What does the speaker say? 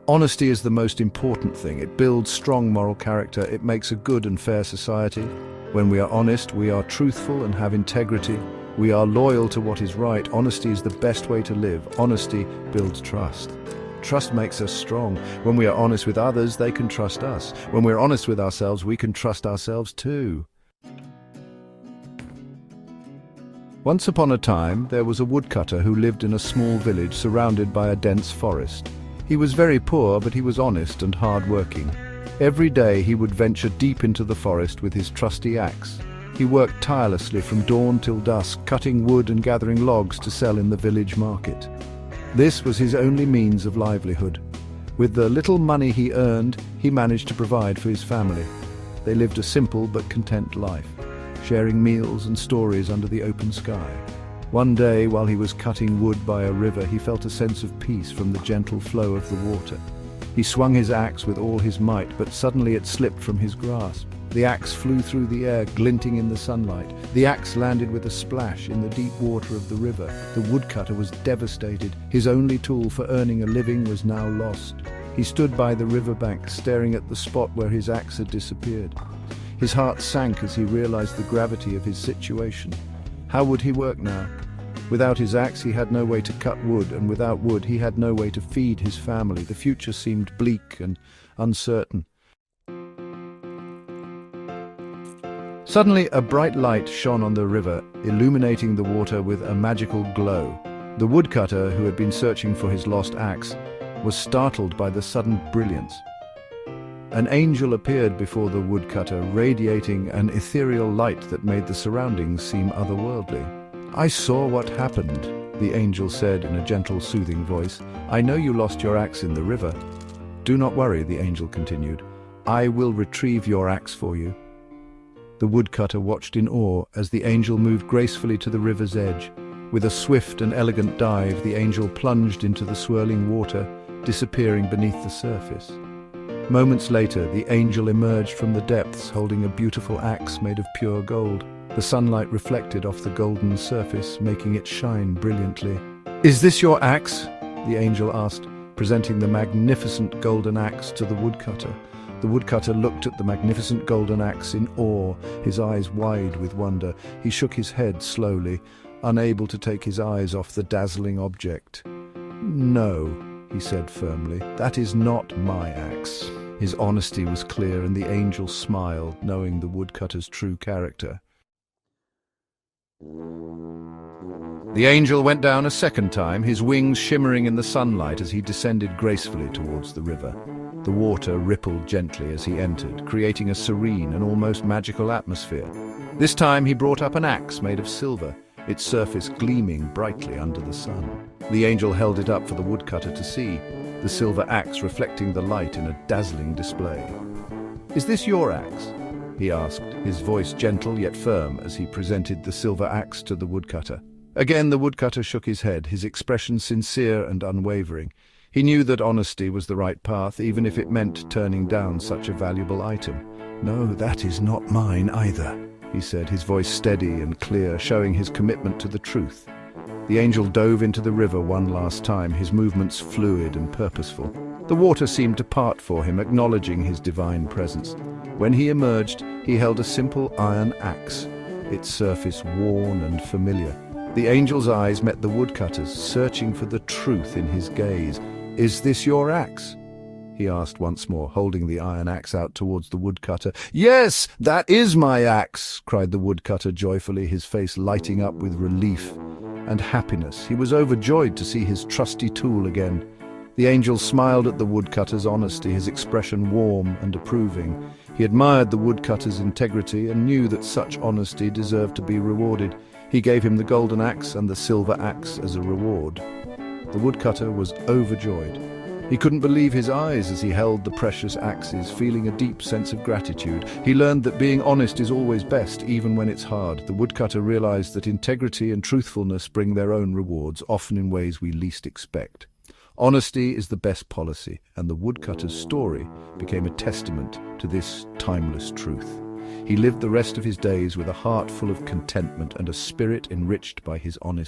Honesty is the most important thing. It builds strong moral character. It makes a good and fair society. When we are honest, we are truthful and have integrity. We are loyal to what is right. Honesty is the best way to live. Honesty builds trust. Trust makes us strong. When we are honest with others, they can trust us. When we're honest with ourselves, we can trust ourselves too. Once upon a time, there was a woodcutter who lived in a small village surrounded by a dense forest. He was very poor, but he was honest and hard-working. Every day he would venture deep into the forest with his trusty axe. He worked tirelessly from dawn till dusk, cutting wood and gathering logs to sell in the village market. This was his only means of livelihood. With the little money he earned, he managed to provide for his family. They lived a simple but content life, sharing meals and stories under the open sky. One day, while he was cutting wood by a river, he felt a sense of peace from the gentle flow of the water. He swung his axe with all his might, but suddenly it slipped from his grasp. The axe flew through the air, glinting in the sunlight. The axe landed with a splash in the deep water of the river. The woodcutter was devastated. His only tool for earning a living was now lost. He stood by the riverbank, staring at the spot where his axe had disappeared. His heart sank as he realized the gravity of his situation. How would he work now? Without his axe, he had no way to cut wood, and without wood, he had no way to feed his family. The future seemed bleak and uncertain. Suddenly, a bright light shone on the river, illuminating the water with a magical glow. The woodcutter, who had been searching for his lost axe, was startled by the sudden brilliance. An angel appeared before the woodcutter, radiating an ethereal light that made the surroundings seem otherworldly. "I saw what happened," the angel said in a gentle, soothing voice. "I know you lost your axe in the river." "Do not worry," the angel continued. "I will retrieve your axe for you." The woodcutter watched in awe as the angel moved gracefully to the river's edge. With a swift and elegant dive, the angel plunged into the swirling water, disappearing beneath the surface. Moments later, the angel emerged from the depths holding a beautiful axe made of pure gold. The sunlight reflected off the golden surface, making it shine brilliantly. "Is this your axe?" the angel asked, presenting the magnificent golden axe to the woodcutter. The woodcutter looked at the magnificent golden axe in awe, his eyes wide with wonder. He shook his head slowly, unable to take his eyes off the dazzling object. "No," he said firmly, "that is not my axe." His honesty was clear, and the angel smiled, knowing the woodcutter's true character. The angel went down a second time, his wings shimmering in the sunlight as he descended gracefully towards the river. The water rippled gently as he entered, creating a serene and almost magical atmosphere. This time he brought up an axe made of silver, its surface gleaming brightly under the sun. The angel held it up for the woodcutter to see, the silver axe reflecting the light in a dazzling display. "Is this your axe?" he asked, his voice gentle yet firm as he presented the silver axe to the woodcutter. Again the woodcutter shook his head, his expression sincere and unwavering. He knew that honesty was the right path, even if it meant turning down such a valuable item. "No, that is not mine either," he said, his voice steady and clear, showing his commitment to the truth. The angel dove into the river one last time, his movements fluid and purposeful. The water seemed to part for him, acknowledging his divine presence. When he emerged, he held a simple iron axe, its surface worn and familiar. The angel's eyes met the woodcutter's, searching for the truth in his gaze. "Is this your axe?" he asked once more, holding the iron axe out towards the woodcutter. "Yes, that is my axe!" cried the woodcutter joyfully, his face lighting up with relief and happiness. He was overjoyed to see his trusty tool again. The angel smiled at the woodcutter's honesty, his expression warm and approving. He admired the woodcutter's integrity and knew that such honesty deserved to be rewarded. He gave him the golden axe and the silver axe as a reward. The woodcutter was overjoyed. He couldn't believe his eyes as he held the precious axes, feeling a deep sense of gratitude. He learned that being honest is always best, even when it's hard. The woodcutter realized that integrity and truthfulness bring their own rewards, often in ways we least expect. Honesty is the best policy, and the woodcutter's story became a testament to this timeless truth. He lived the rest of his days with a heart full of contentment and a spirit enriched by his honesty.